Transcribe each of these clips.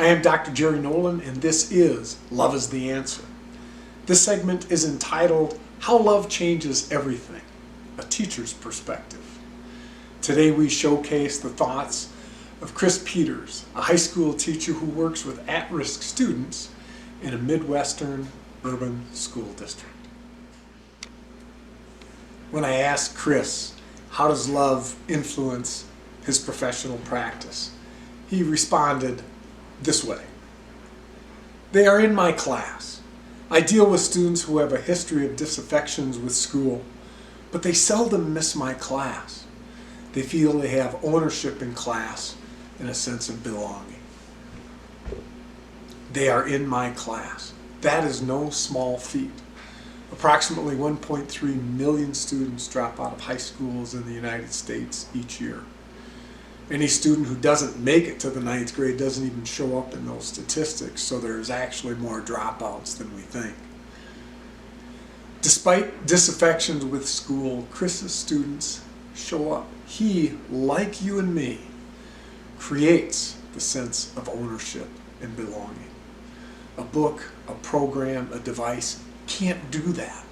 am Dr. Jerry Nolan, and this is Love is the Answer. This segment is entitled, How Love Changes Everything, a Teacher's Perspective. Today we showcase the thoughts of Chris Peters, a high school teacher who works with at-risk students in a midwestern urban school district. When I asked Chris, how does love influence his professional practice, he responded this way. They are in my class. I deal with students who have a history of disaffections with school, but they seldom miss my class. They feel they have ownership in class and a sense of belonging. They are in my class. That is no small feat. Approximately 1.3 million students drop out of high schools in the United States each year. Any student who doesn't make it to the 9th grade doesn't even show up in those statistics, so there's actually more dropouts than we think. Despite disaffections with school, Chris's students show up. He, like you and me, creates the sense of ownership and belonging. A book, a program, a device can't do that.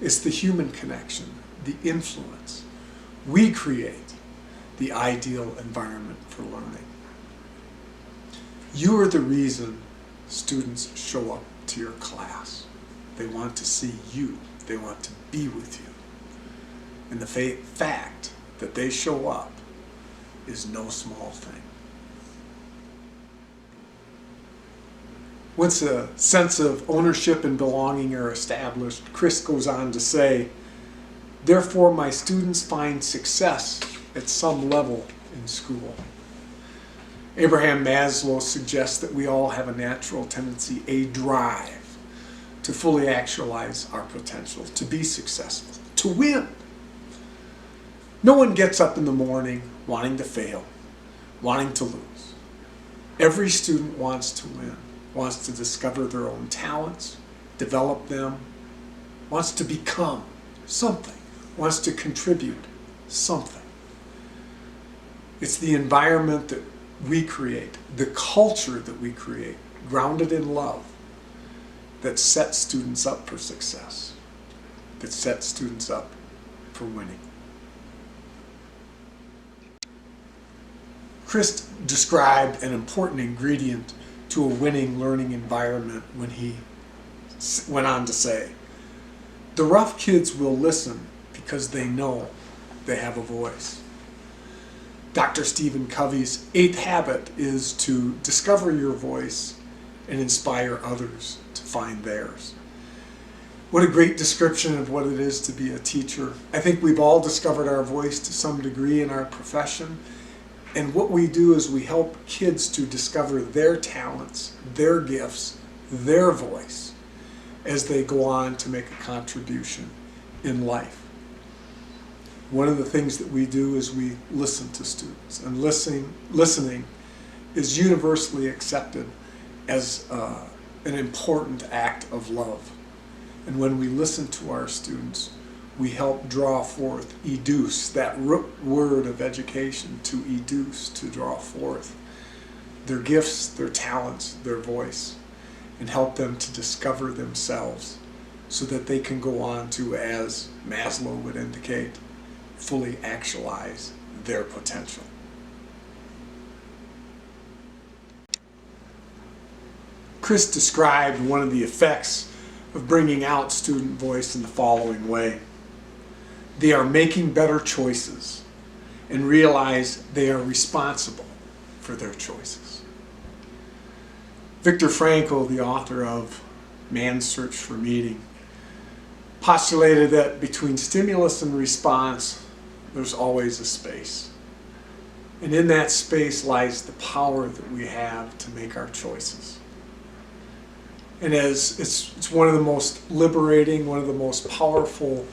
It's the human connection, the influence. We create the ideal environment for learning. You are the reason students show up to your class. They want to see you. They want to be with you. And the fact that they show up is no small thing. Once a sense of ownership and belonging are established, Chris goes on to say, therefore my students find success at some level in school. Abraham Maslow suggests that we all have a natural tendency, a drive, to fully actualize our potential, to be successful, to win. No one gets up in the morning wanting to fail, wanting to lose. Every student wants to win, wants to discover their own talents, develop them, wants to become something, wants to contribute something. It's the environment that we create, the culture that we create, grounded in love, that sets students up for success, that sets students up for winning. Chris described an important ingredient to a winning learning environment when he went on to say, the rough kids will listen because they know they have a voice. Dr. Stephen Covey's 8th habit is to discover your voice and inspire others to find theirs. What a great description of what it is to be a teacher. I think we've all discovered our voice to some degree in our profession. And what we do is we help kids to discover their talents, their gifts, their voice as they go on to make a contribution in life. One of the things that we do is we listen to students, and listening is universally accepted as an important act of love. And when we listen to our students, we help draw forth, educe, that root word of education, to educe, to draw forth their gifts, their talents, their voice, and help them to discover themselves so that they can go on to, as Maslow would indicate, fully actualize their potential. Chris described one of the effects of bringing out student voice in the following way. They are making better choices and realize they are responsible for their choices. Viktor Frankl, the author of Man's Search for Meaning, postulated that between stimulus and response, there's always a space. And in that space lies the power that we have to make our choices. And as it's one of the most liberating, one of the most powerful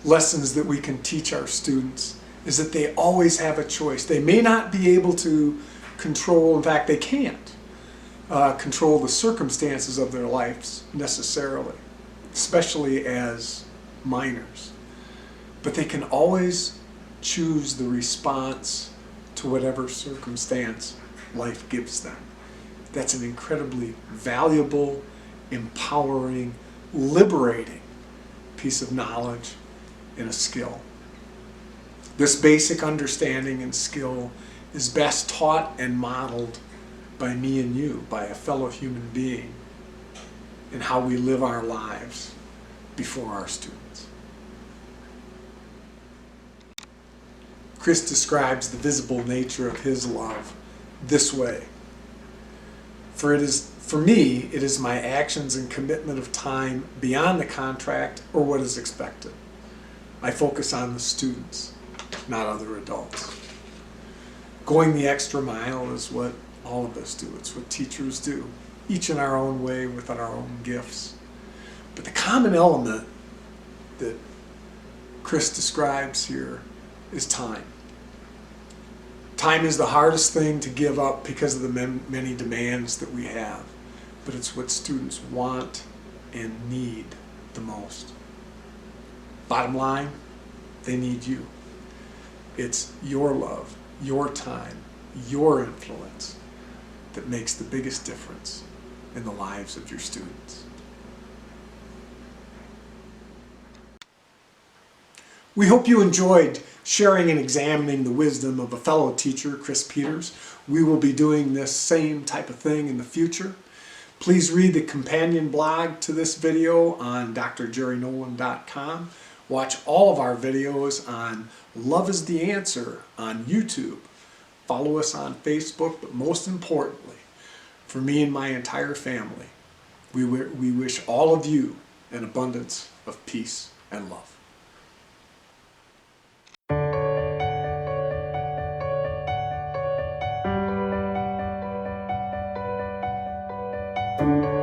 lessons that we can teach our students, is that they always have a choice. They may not be able to control, in fact they can't control the circumstances of their lives necessarily, especially as minors. But they can always choose the response to whatever circumstance life gives them. that's an incredibly valuable, empowering, liberating piece of knowledge and a skill. This basic understanding and skill is best taught and modeled by me and you, by a fellow human being, in how we live our lives before our students. Chris describes the visible nature of his love this way. For me, it is my actions and commitment of time beyond the contract or what is expected. I focus on the students, not other adults. Going the extra mile is what all of us do. It's what teachers do, each in our own way with our own gifts. But the common element that Chris describes here is time. Time is the hardest thing to give up because of the many demands that we have, but it's what students want and need the most. Bottom line, they need you. It's your love, your time, your influence that makes the biggest difference in the lives of your students. We hope you enjoyed sharing and examining the wisdom of a fellow teacher, Chris Peters. We will be doing this same type of thing in the future. Please read the companion blog to this video on drjerrynolan.com. Watch all of our videos on Love is the Answer on YouTube. Follow us on Facebook, but most importantly, for me and my entire family, we wish all of you an abundance of peace and love. Thank you.